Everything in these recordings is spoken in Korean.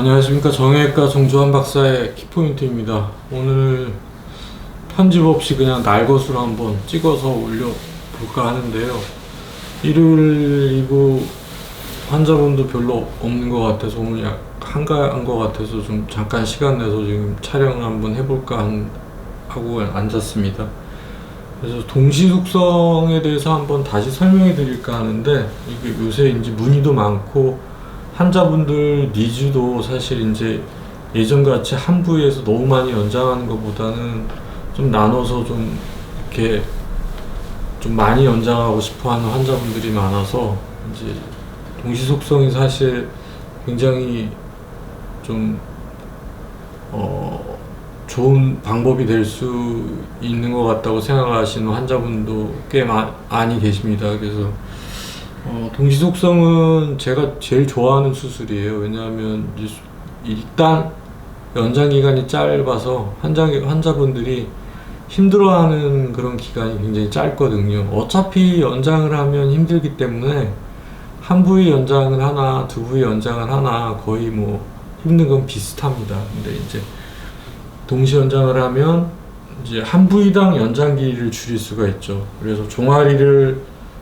안녕하십니까. 정형외과 정주환 박사의 키포인트입니다. 오늘 편집 없이 그냥 날것으로 한번 찍어서 올려볼까 하는데요. 일요일이고 환자분도 별로 없는 것 같아서 오늘 약 한가한 것 같아서 좀 잠깐 시간 내서 지금 촬영을 한번 해볼까 하고 앉았습니다. 그래서 동시숙성에 대해서 한번 다시 설명해 드릴까 하는데, 이게 요새 이제 문의도 많고 환자분들 니즈도 사실 이제 예전같이 한 부위에서 너무 많이 연장하는 것보다는 좀 나눠서 좀 이렇게 좀 많이 연장하고 싶어 하는 환자분들이 많아서 이제 동시숙성이 사실 굉장히 좀 좋은 방법이 될 수 있는 것 같다고 생각하시는 환자분도 꽤 많이 계십니다. 그래서 동시숙성은 제가 제일 좋아하는 수술이에요. 왜냐하면 일단 연장기간이 짧아서 환자분들이 힘들어하는 그런 기간이 굉장히 짧거든요. 어차피 연장을 하면 힘들기 때문에 한 부위 연장을 하나, 두 부위 연장을 하나 거의 뭐 힘든 건 비슷합니다. 근데 이제 동시 연장을 하면 이제 한 부위당 연장 길이를 줄일 수가 있죠. 그래서 종아리를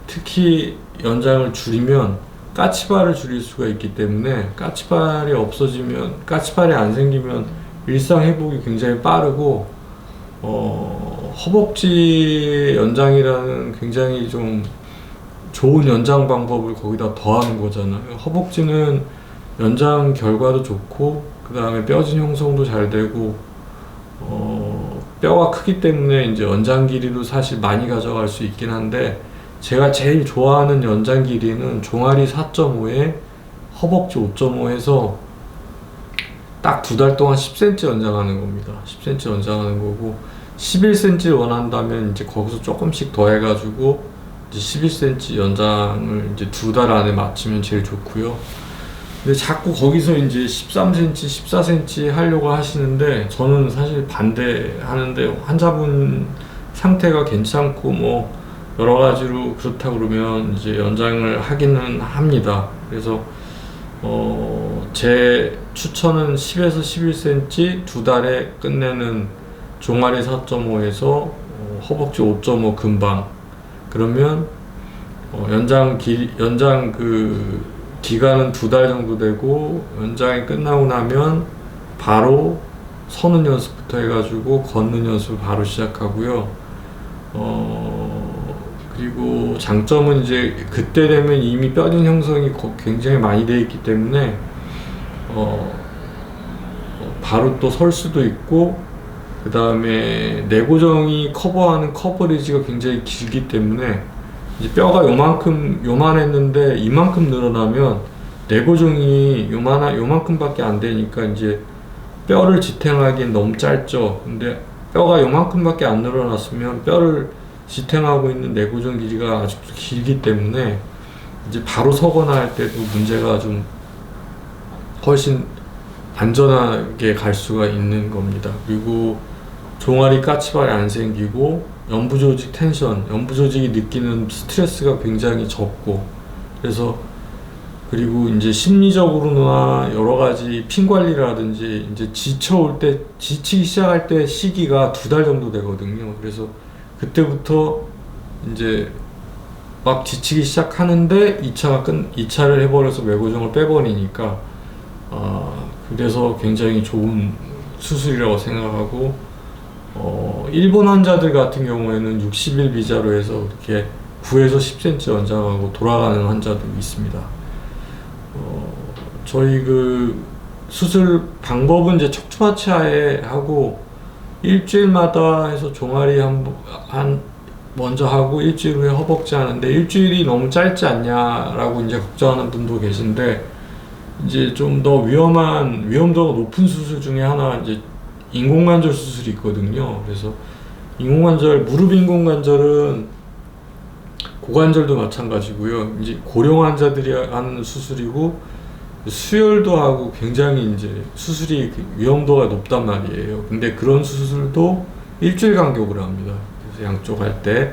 특히 연장을 줄이면 까치발을 줄일 수가 있기 때문에 까치발이 안 생기면 일상 회복이 굉장히 빠르고 허벅지 연장이라는 굉장히 좀 좋은 연장 방법을 거기다 더하는 거잖아요. 허벅지는 연장 결과도 좋고 그 다음에 뼈진 형성도 잘 되고 뼈가 크기 때문에 이제 연장 길이도 사실 많이 가져갈 수 있긴 한데, 제가 제일 좋아하는 연장 길이는 종아리 4.5에 허벅지 5.5 해서 딱 2달 동안 10cm 연장하는 겁니다. 10cm 연장하는 거고, 11cm를 원한다면 이제 거기서 조금씩 더 해가지고 이제 11cm 연장을 이제 2달 안에 맞추면 제일 좋고요. 근데 자꾸 거기서 이제 13cm, 14cm 하려고 하시는데 저는 사실 반대하는데, 환자분 상태가 괜찮고 뭐 여러 가지로 그렇다 그러면 이제 연장을 하기는 합니다. 그래서 제 추천은 10에서 11cm 2달에 끝내는 종아리 4.5에서 허벅지 5.5 근방. 그러면 연장 그 기간은 2달 정도 되고, 연장이 끝나고 나면 바로 서는 연습부터 해가지고 걷는 연습을 바로 시작하고요. 그리고 장점은 이제 그때 되면 이미 뼈진 형성이 굉장히 많이 되어 있기 때문에 바로 또 설 수도 있고, 그 다음에 내고정이 커버하는 커버리지가 굉장히 길기 때문에 이제 뼈가 요만했는데 이만큼 늘어나면 내고정이 요만큼밖에 안 되니까 이제 뼈를 지탱하기엔 너무 짧죠. 근데 뼈가 요만큼밖에 안 늘어났으면 뼈를 지탱하고 있는 내고정 길이가 아직도 길기 때문에 이제 바로 서거나 할 때도 문제가 좀 훨씬 안전하게 갈 수가 있는 겁니다. 그리고 종아리 까치발이 안 생기고 연부조직 텐션, 연부조직이 느끼는 스트레스가 굉장히 적고, 그리고 이제 심리적으로나 여러 가지 핀 관리라든지 이제 지치기 시작할 때 시기가 2달 정도 되거든요. 그래서 그때부터 이제 막 지치기 시작하는데 2차를 해버려서 외고정을 빼버리니까 그래서 굉장히 좋은 수술이라고 생각하고, 일본 환자들 같은 경우에는 60일 비자로 해서 이렇게 9에서 10cm 연장하고 돌아가는 환자도 있습니다. 저희 그 수술 방법은 이제 척추하체 하고 일주일마다 해서 종아리 먼저 하고 일주일 후에 허벅지 하는데, 일주일이 너무 짧지 않냐라고 이제 걱정하는 분도 계신데, 이제 좀 더 위험도가 높은 수술 중에 하나 이제 인공관절 수술이 있거든요. 그래서 무릎 인공관절은 고관절도 마찬가지고요. 이제 고령 환자들이 하는 수술이고, 수혈도 하고 굉장히 이제 수술이 위험도가 높단 말이에요. 근데 그런 수술도 일주일 간격으로 합니다. 그래서 양쪽 할 때.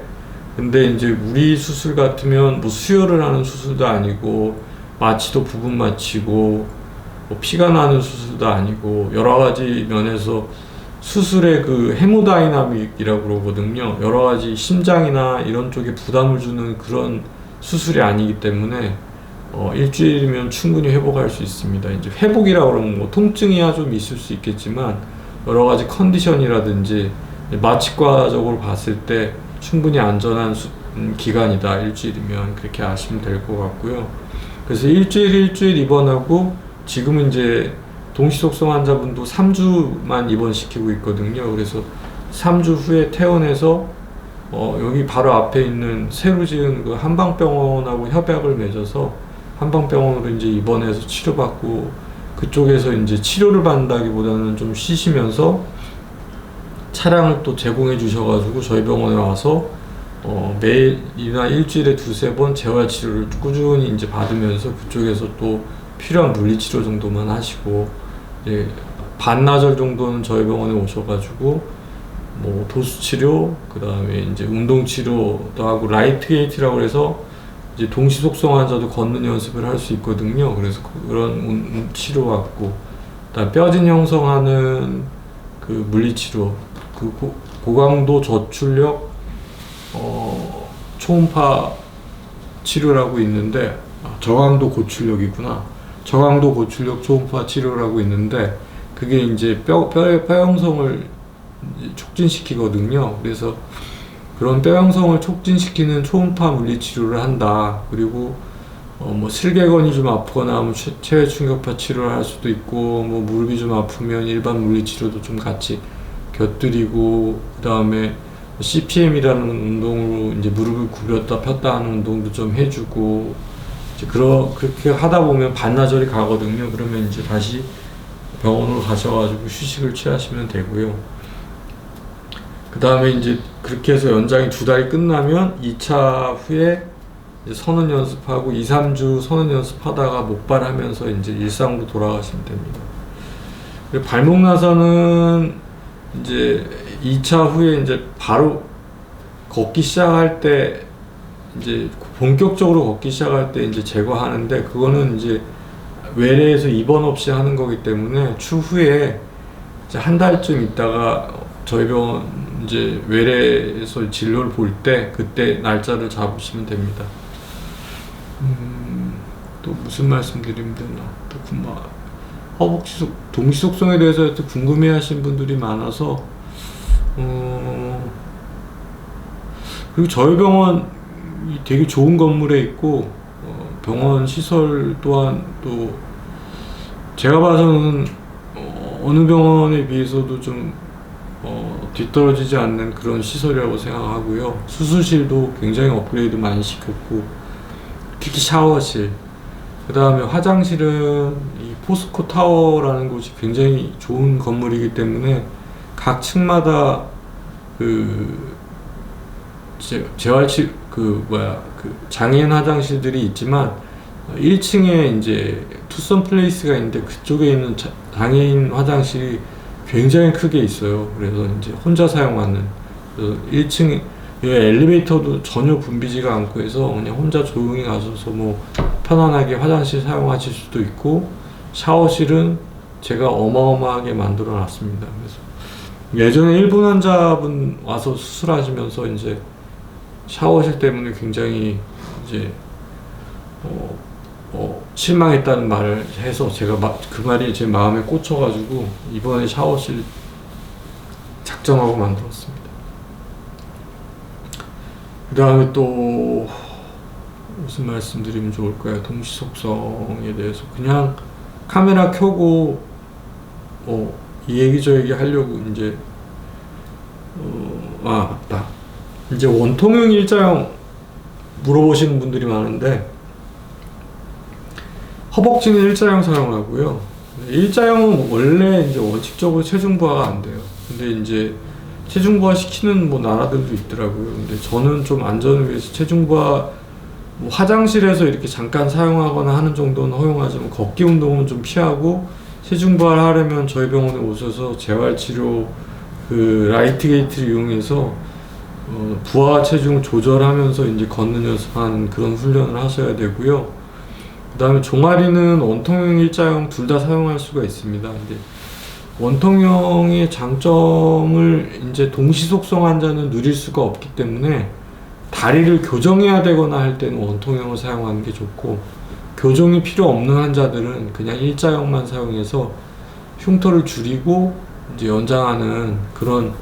근데 이제 우리 수술 같으면 뭐 수혈을 하는 수술도 아니고 마취도 부분 마취고 뭐 피가 나는 수술도 아니고 여러 가지 면에서 수술의 그 헤모다이나믹이라고 그러거든요. 여러 가지 심장이나 이런 쪽에 부담을 주는 그런 수술이 아니기 때문에 일주일이면 충분히 회복할 수 있습니다. 이제 회복이라고 그러면 뭐 통증이야 좀 있을 수 있겠지만 여러 가지 컨디션이라든지 마취과적으로 봤을 때 충분히 안전한 기간이다. 일주일이면 그렇게 아시면 될 것 같고요. 그래서 일주일 입원하고 지금은 이제 동시속성 환자분도 3주만 입원시키고 있거든요. 그래서 3주 후에 퇴원해서 여기 바로 앞에 있는 새로 지은 그 한방병원하고 협약을 맺어서 한방병원으로 이제 입원해서 치료받고 그쪽에서 이제 치료를 받는다기보다는 좀 쉬시면서 차량을 또 제공해 주셔가지고 저희 병원에 와서 매일이나 일주일에 두세 번 재활 치료를 꾸준히 이제 받으면서 그쪽에서 또 필요한 물리치료 정도만 하시고 이제 반나절 정도는 저희 병원에 오셔가지고 뭐 도수치료 그 다음에 이제 운동치료도 하고 라이트 게이트라고 해서 이제 동시속성 환자도 걷는 연습을 할 수 있거든요. 그래서 그런 치료 받고 그다음 뼈진 형성하는 그 물리치료 그 고강도 저출력 초음파 치료라고 있는데 저강도 고출력이구나. 저강도 고출력 초음파 치료라고 있는데 그게 이제 뼈 형성을 촉진시키거든요. 그래서 그런 뼈 형성을 촉진시키는 초음파 물리치료를 한다. 그리고 뭐 슬개건이 좀 아프거나 하면 체외 충격파 치료를 할 수도 있고 뭐 무릎이 좀 아프면 일반 물리치료도 좀 같이 곁들이고 그 다음에 CPM이라는 운동으로 이제 무릎을 굽혔다 폈다 하는 운동도 좀 해주고 이제 그렇게 하다 보면 반나절이 가거든요. 그러면 이제 다시 병원으로 가셔가지고 휴식을 취하시면 되고요. 그 다음에 이제 그렇게 해서 연장이 2달이 끝나면 2차 후에 이제 선언 연습하고 2, 3주 선언 연습하다가 목발하면서 이제 일상으로 돌아가시면 됩니다. 그리고 발목 나서는 이제 2차 후에 이제 바로 걷기 시작할 때 이제 본격적으로 걷기 시작할 때 이제 제거하는데 그거는 이제 외래에서 입원 없이 하는 거기 때문에 추후에 이제 한 달쯤 있다가 저희 병원 이제 외래에서 진료를 볼 때 그때 날짜를 잡으시면 됩니다. 또 무슨 말씀 드리면 되나? 또 허벅지 동시속성에 대해서 또 궁금해하시는 분들이 많아서 그리고 저희 병원이 되게 좋은 건물에 있고 병원 시설 또한 또 제가 봐서는 어느 병원에 비해서도 좀 뒤떨어지지 않는 그런 시설이라고 생각하고요. 수술실도 굉장히 업그레이드 많이 시켰고 특히 샤워실 그 다음에 화장실은 이 포스코 타워라는 곳이 굉장히 좋은 건물이기 때문에 각 층마다 재활치 그 장애인 화장실들이 있지만 1층에 이제 투썸 플레이스가 있는데 그쪽에 있는 장애인 화장실이 굉장히 크게 있어요. 그래서 이제 혼자 사용하는 그래서 1층 엘리베이터도 전혀 붐비지가 않고 해서 그냥 혼자 조용히 가셔서 뭐 편안하게 화장실 사용하실 수도 있고 샤워실은 제가 어마어마하게 만들어 놨습니다. 그래서 예전에 일본 환자분 와서 수술하시면서 이제 샤워실 때문에 굉장히 이제 실망했다는 말을 해서 제가 그 말이 제 마음에 꽂혀가지고 이번에 샤워실 작정하고 만들었습니다. 그 다음에 또 무슨 말씀드리면 좋을까요? 동시속성에 대해서 그냥 카메라 켜고 이 얘기 저 얘기 하려고 이제 맞다. 이제 원통형 일자형 물어보시는 분들이 많은데 허벅지는 일자형 사용하고요. 일자형은 원래 이제 원칙적으로 체중 부하가 안 돼요. 근데 이제 체중 부하 시키는 뭐 나라들도 있더라고요. 근데 저는 좀 안전을 위해서 체중 부하 뭐 화장실에서 이렇게 잠깐 사용하거나 하는 정도는 허용하지만 걷기 운동은 좀 피하고 체중 부하를 하려면 저희 병원에 오셔서 재활치료 그 라이트 게이트를 이용해서 부하 체중을 조절하면서 이제 걷는 연습하는 그런 훈련을 하셔야 되고요. 그 다음에 종아리는 원통형, 일자형 둘 다 사용할 수가 있습니다. 근데 원통형의 장점을 이제 동시속성 환자는 누릴 수가 없기 때문에 다리를 교정해야 되거나 할 때는 원통형을 사용하는 게 좋고, 교정이 필요 없는 환자들은 그냥 일자형만 사용해서 흉터를 줄이고 이제 연장하는 그런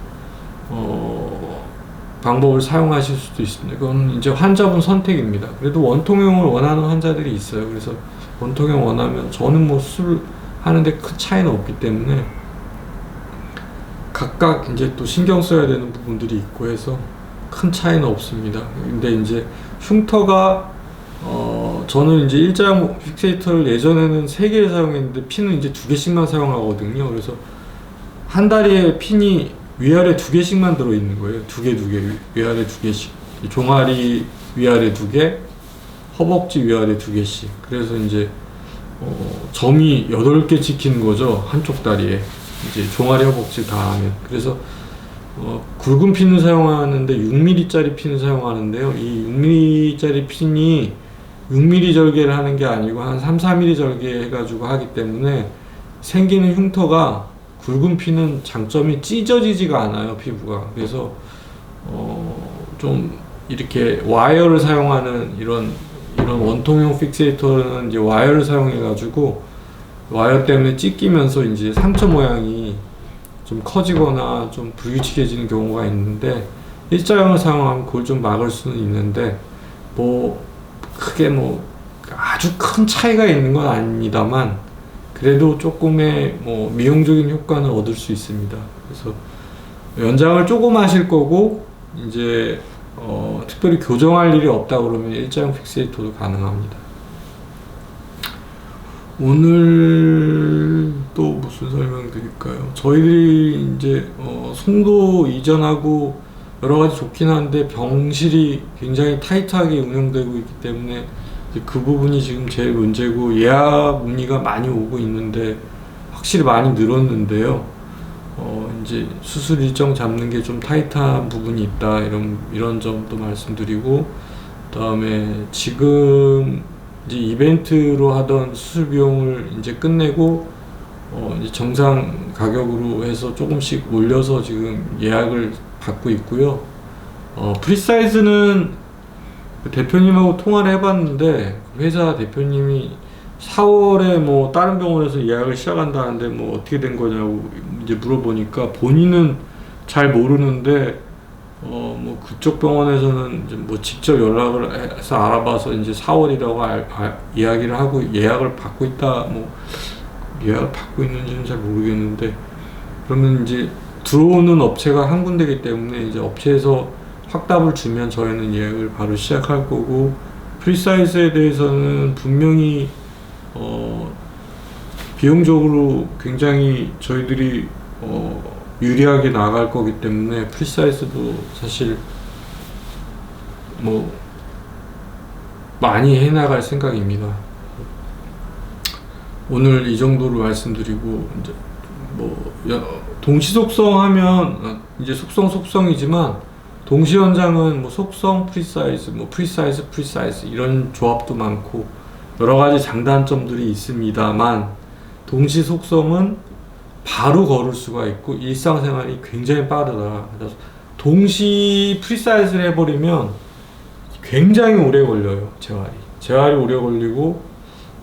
방법을 사용하실 수도 있습니다. 그건 이제 환자분 선택입니다. 그래도 원통형을 원하는 환자들이 있어요. 그래서 원통형 원하면, 저는 뭐 수술하는데 큰 차이는 없기 때문에 각각 이제 또 신경 써야 되는 부분들이 있고 해서 큰 차이는 없습니다. 근데 이제 흉터가 저는 이제 일자형 픽세이터를 예전에는 3개를 사용했는데 핀은 이제 2개씩만 사용하거든요. 그래서 한 다리에 핀이 위아래 2개씩만 들어있는 거예요. 2개, 위아래 2개씩. 종아리 위아래 2개, 허벅지 위아래 2개씩. 그래서 이제 점이 8개 찍히는 거죠. 한쪽 다리에. 이제 종아리, 허벅지 다 하면. 그래서 굵은 핀을 사용하는데 6mm짜리 핀을 사용하는데요. 이 6mm짜리 핀이 6mm 절개를 하는 게 아니고 한 3, 4mm 절개 해가지고 하기 때문에 생기는 흉터가, 굵은 핀은 장점이 찢어지지가 않아요, 피부가. 그래서 좀 이렇게 와이어를 사용하는 이런 원통형 픽세이터는 이제 와이어를 사용해가지고 와이어 때문에 찢기면서 이제 상처 모양이 좀 커지거나 좀 불규칙해지는 경우가 있는데, 일자형을 사용하면 그걸 좀 막을 수는 있는데, 뭐 크게 뭐 아주 큰 차이가 있는 건 아닙니다만 그래도 조금의 뭐 미용적인 효과는 얻을 수 있습니다. 그래서 연장을 조금 하실 거고 이제 특별히 교정할 일이 없다 그러면 일자형 픽세이터도 가능합니다. 오늘 또 무슨 설명 드릴까요? 저희들이 이제 송도 이전하고 여러 가지 좋긴 한데 병실이 굉장히 타이트하게 운영되고 있기 때문에 그 부분이 지금 제일 문제고, 예약 문의가 많이 오고 있는데 확실히 많이 늘었는데요. 이제 수술 일정 잡는 게 좀 타이트한 부분이 있다, 이런 점도 말씀드리고, 그다음에 지금 이제 이벤트로 하던 수술 비용을 이제 끝내고 이제 정상 가격으로 해서 조금씩 올려서 지금 예약을 받고 있고요. 프리사이즈는 대표님하고 통화를 해봤는데 회사 대표님이 4월에 뭐 다른 병원에서 예약을 시작한다는데 뭐 어떻게 된 거냐고 이제 물어보니까 본인은 잘 모르는데 뭐 그쪽 병원에서는 이제 뭐 직접 연락을 해서 알아봐서 이제 4월이라고 이야기를 하고 예약을 받고 있다, 뭐 예약을 받고 있는지는 잘 모르겠는데, 그러면 이제 들어오는 업체가 한 군데이기 때문에 이제 업체에서 확답을 주면 저희는 예약을 바로 시작할 거고, 프리사이즈에 대해서는 분명히 비용적으로 굉장히 저희들이 유리하게 나갈 거기 때문에 프리사이즈도 사실 뭐 많이 해나갈 생각입니다. 오늘 이 정도로 말씀드리고, 이제 뭐 동시속성 하면 이제 속성이지만 동시 연장은 뭐 속성 프리사이즈, 뭐 프리사이즈 이런 조합도 많고 여러 가지 장단점들이 있습니다만, 동시 속성은 바로 걸을 수가 있고 일상생활이 굉장히 빠르다. 그래서 동시 프리사이즈를 해버리면 굉장히 오래 걸려요. 재활이 오래 걸리고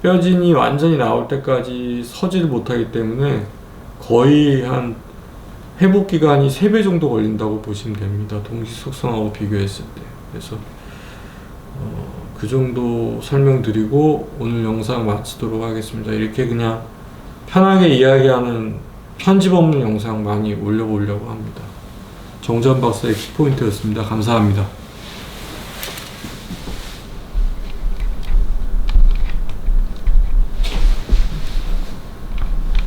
뼈진이 완전히 나올 때까지 서지를 못하기 때문에 거의 한 회복 기간이 3배 정도 걸린다고 보시면 됩니다. 동시 속성하고 비교했을 때. 그래서 그 정도 설명드리고 오늘 영상 마치도록 하겠습니다. 이렇게 그냥 편하게 이야기하는 편집 없는 영상 많이 올려보려고 합니다. 정전 박사의 키포인트였습니다. 감사합니다.